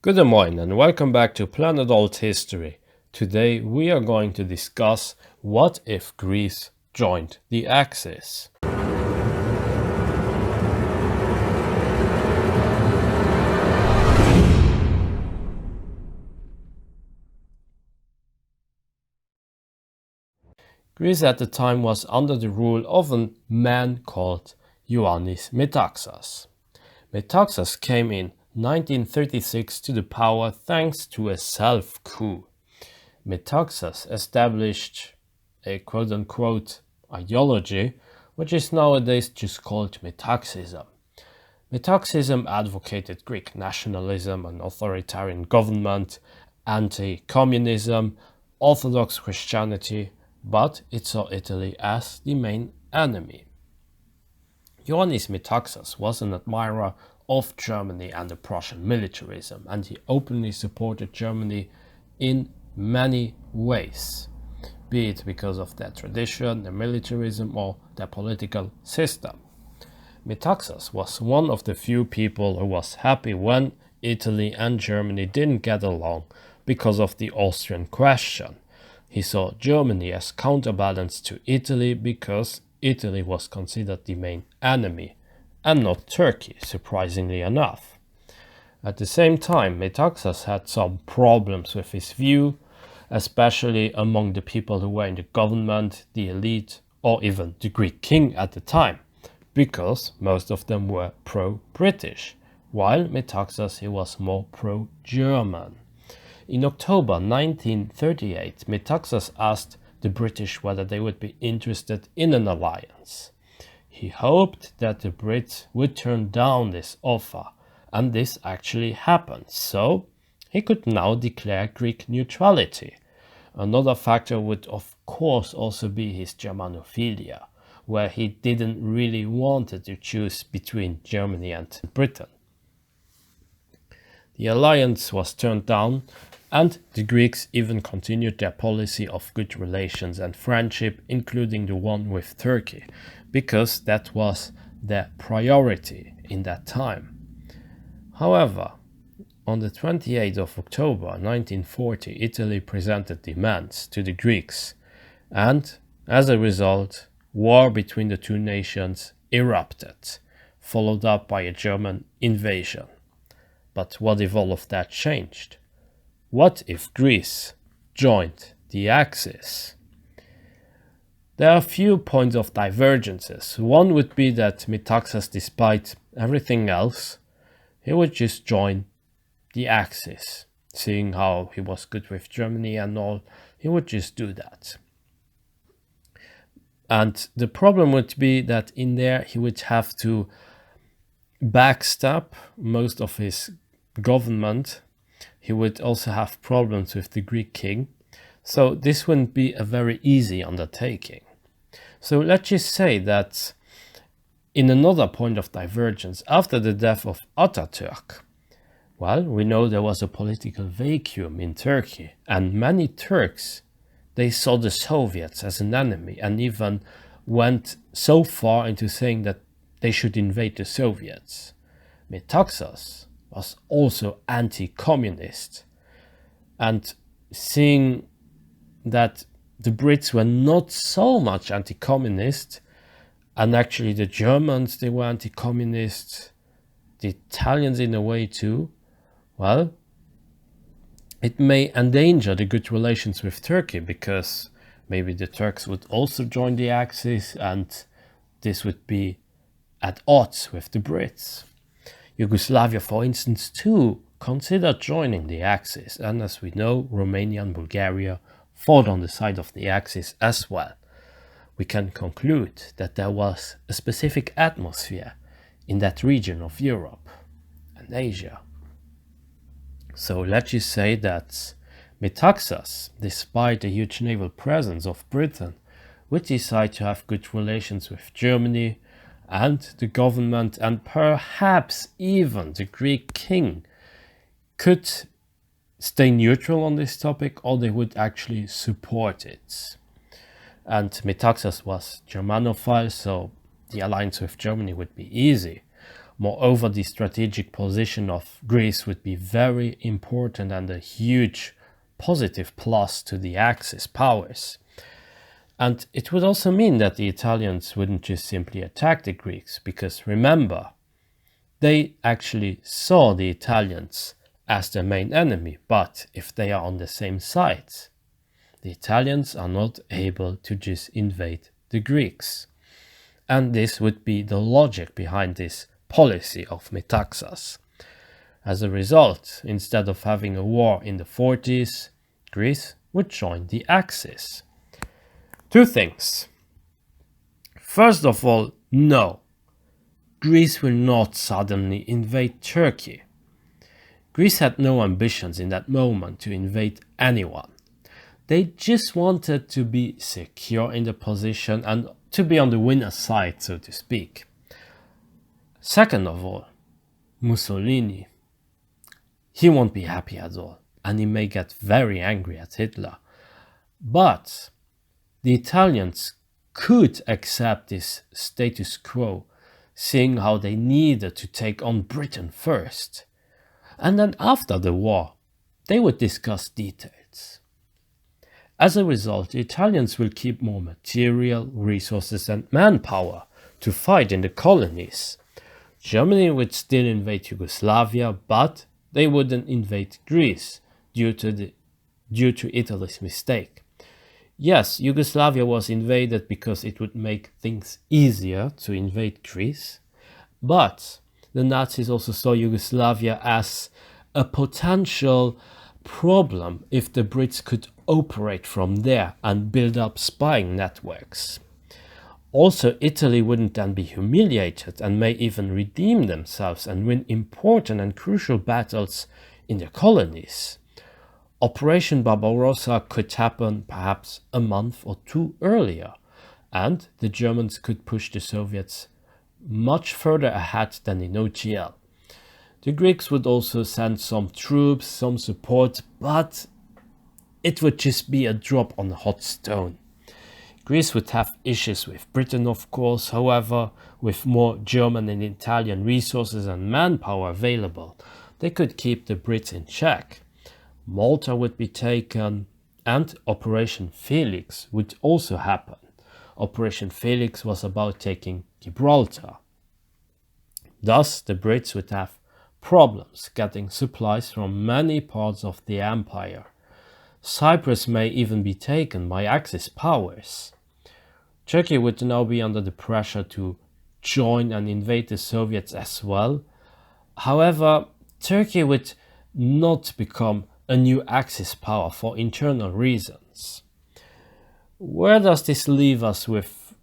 Good morning and welcome back to Planet Althistory. Today we are going to discuss what if Greece joined the Axis. Greece at the time was under the rule of a man called Ioannis Metaxas. Metaxas came in 1936 to the power thanks to a self-coup. Metaxas established a quote-unquote ideology, which is nowadays just called Metaxism. Metaxism advocated Greek nationalism and authoritarian government, anti-communism, Orthodox Christianity, but it saw Italy as the main enemy. Ioannis Metaxas was an admirer of Germany and the Prussian militarism, and he openly supported Germany in many ways, be it because of their tradition, their militarism, or their political system. Metaxas was one of the few people who was happy when Italy and Germany didn't get along because of the Austrian question. He saw Germany as counterbalance to Italy because Italy was considered the main enemy, and not Turkey, surprisingly enough. At the same time, Metaxas had some problems with his view, especially among the people who were in the government, the elite, or even the Greek king at the time, because most of them were pro-British, while Metaxas he was more pro-German. In October 1938, Metaxas asked the British whether they would be interested in an alliance. He hoped that the Brits would turn down this offer, and this actually happened, so he could now declare Greek neutrality. Another factor would of course also be his Germanophilia, where he didn't really want to choose between Germany and Britain. The alliance was turned down, and the Greeks even continued their policy of good relations and friendship, including the one with Turkey, because that was their priority in that time. However, on the 28th of October 1940, Italy presented demands to the Greeks, and as a result, war between the two nations erupted, followed up by a German invasion. But what if all of that changed? What if Greece joined the Axis? There are a few points of divergences. One would be that Metaxas, despite everything else, he would just join the Axis. Seeing how he was good with Germany and all, he would just do that. And the problem would be that in there he would have to backstab most of his government. He would also have problems with the Greek king. So this wouldn't be a very easy undertaking. So let's just say that in another point of divergence, after the death of Atatürk, well, we know there was a political vacuum in Turkey, and many Turks, they saw the Soviets as an enemy and even went so far into saying that they should invade the Soviets. Metaxas was also anti-communist, and seeing that the Brits were not so much anti-communist, and actually the Germans, they were anti-communist, the Italians in a way too, well, it may endanger the good relations with Turkey, because maybe the Turks would also join the Axis and this would be at odds with the Brits. Yugoslavia, for instance, too, considered joining the Axis, and as we know, Romania and Bulgaria fought on the side of the Axis as well. We can conclude that there was a specific atmosphere in that region of Europe and Asia. So let's just say that Metaxas, despite the huge naval presence of Britain, would decide to have good relations with Germany, and the government and perhaps even the Greek king could stay neutral on this topic, or they would actually support it. And Metaxas was Germanophile, so the alliance with Germany would be easy. Moreover, the strategic position of Greece would be very important and a huge positive plus to the Axis powers. And it would also mean that the Italians wouldn't just simply attack the Greeks, because remember, they actually saw the Italians as their main enemy, but if they are on the same side, the Italians are not able to just invade the Greeks. And this would be the logic behind this policy of Metaxas. As a result, instead of having a war in the 40s, Greece would join the Axis. Two things. First of all, no, Greece will not suddenly invade Turkey. Greece had no ambitions in that moment to invade anyone. They just wanted to be secure in the position and to be on the winner's side, so to speak. Second of all, Mussolini. He won't be happy at all, and he may get very angry at Hitler. But the Italians could accept this status quo, seeing how they needed to take on Britain first. And then after the war, they would discuss details. As a result, the Italians will keep more material, resources and manpower to fight in the colonies. Germany would still invade Yugoslavia, but they wouldn't invade Greece due to Italy's mistake. Yes, Yugoslavia was invaded because it would make things easier to invade Greece, but the Nazis also saw Yugoslavia as a potential problem if the Brits could operate from there and build up spying networks. Also, Italy wouldn't then be humiliated and may even redeem themselves and win important and crucial battles in their colonies. Operation Barbarossa could happen perhaps a month or two earlier, and the Germans could push the Soviets much further ahead than in OGL. The Greeks would also send some troops, some support, but it would just be a drop on a hot stone. Greece would have issues with Britain, of course. However, with more German and Italian resources and manpower available, they could keep the Brits in check. Malta would be taken, and Operation Felix would also happen. Operation Felix was about taking Gibraltar. Thus, the Brits would have problems getting supplies from many parts of the empire. Cyprus may even be taken by Axis powers. Turkey would now be under the pressure to join and invade the Soviets as well. However, Turkey would not become a new Axis power for internal reasons. Where does this leave us with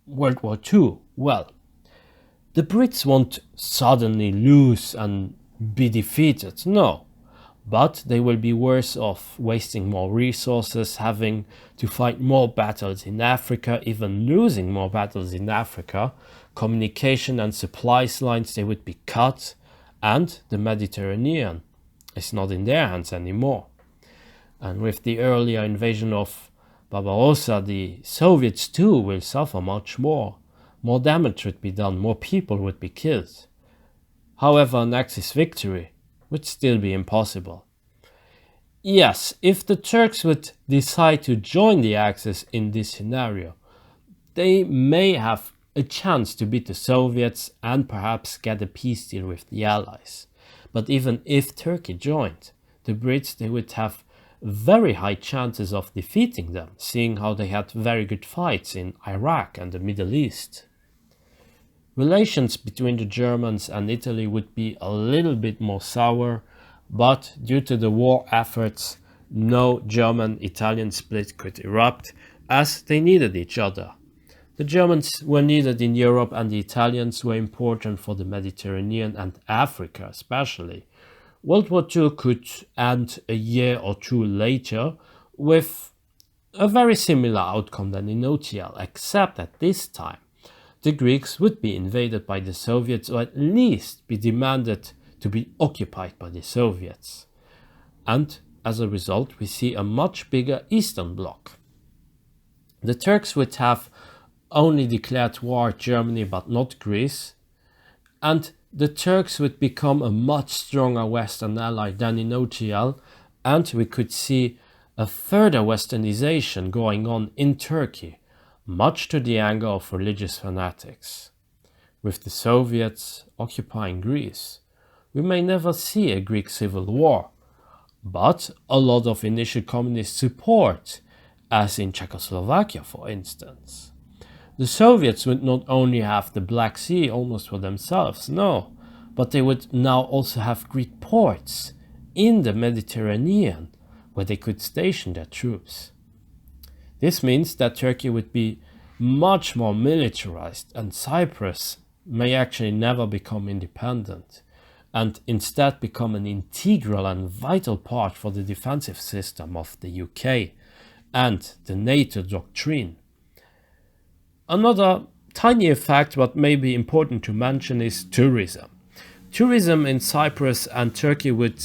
World War II? Well, the Brits won't suddenly lose and be defeated, no. But they will be worse off wasting more resources, having to fight more battles in Africa, even losing more battles in Africa. Communication and supplies lines, they would be cut, and the Mediterranean is not in their hands anymore. And with the earlier invasion of Barbarossa, the Soviets too will suffer much more. More damage would be done, more people would be killed. However, an Axis victory would still be impossible. Yes, if the Turks would decide to join the Axis in this scenario, they may have a chance to beat the Soviets and perhaps get a peace deal with the Allies. But even if Turkey joined, the Brits, they would have very high chances of defeating them, seeing how they had very good fights in Iraq and the Middle East. Relations between the Germans and Italy would be a little bit more sour, but due to the war efforts, no German-Italian split could erupt, as they needed each other. The Germans were needed in Europe and the Italians were important for the Mediterranean and Africa especially. World War II could end a year or two later with a very similar outcome than in OTL, except at this time the Greeks would be invaded by the Soviets, or at least be demanded to be occupied by the Soviets. And as a result, we see a much bigger Eastern Bloc. The Turks would have only declared war at Germany but not Greece, and the Turks would become a much stronger Western ally than in OTL, and we could see a further westernization going on in Turkey, much to the anger of religious fanatics. With the Soviets occupying Greece, we may never see a Greek civil war, but a lot of initial communist support, as in Czechoslovakia for instance. The Soviets would not only have the Black Sea almost for themselves, no, but they would now also have Greek ports in the Mediterranean where they could station their troops. This means that Turkey would be much more militarized, and Cyprus may actually never become independent and instead become an integral and vital part for the defensive system of the UK and the NATO doctrine. Another tiny fact what may be important to mention is tourism. Tourism in Cyprus and Turkey would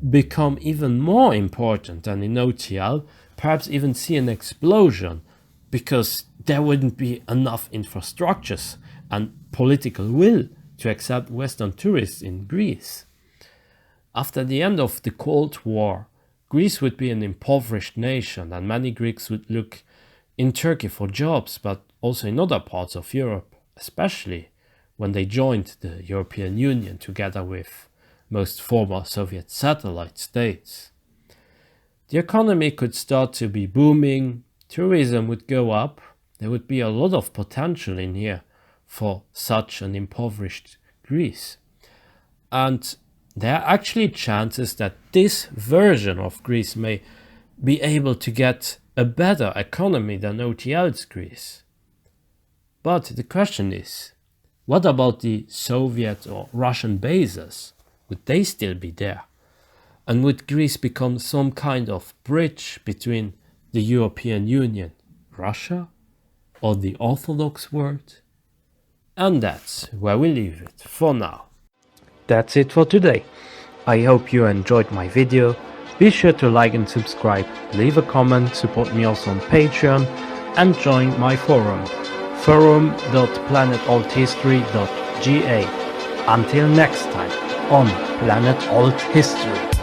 become even more important than in OTL, perhaps even see an explosion, because there wouldn't be enough infrastructures and political will to accept Western tourists in Greece. After the end of the Cold War, Greece would be an impoverished nation, and many Greeks would look in Turkey for jobs, but also in other parts of Europe, especially when they joined the European Union together with most former Soviet satellite states. The economy could start to be booming, tourism would go up, there would be a lot of potential in here for such an impoverished Greece. And there are actually chances that this version of Greece may be able to get a better economy than OTL's Greece. But the question is, what about the Soviet or Russian bases? Would they still be there? And would Greece become some kind of bridge between the European Union, Russia, or the Orthodox world? And that's where we leave it for now. That's it for today. I hope you enjoyed my video. Be sure to like and subscribe, leave a comment, support me also on Patreon, and join my forum, forum.planetalthistory.ga. Until next time on Planet Alt History.